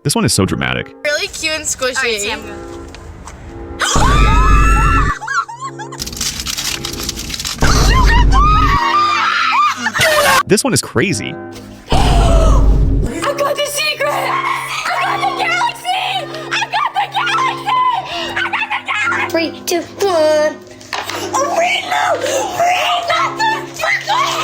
This one is so dramatic. Really cute and squishy. Alright, Sam, go. This one is crazy. I got the secret! I got the galaxy! I got the galaxy! I got the galaxy! 3, 2, 1. Arena! We got the freaking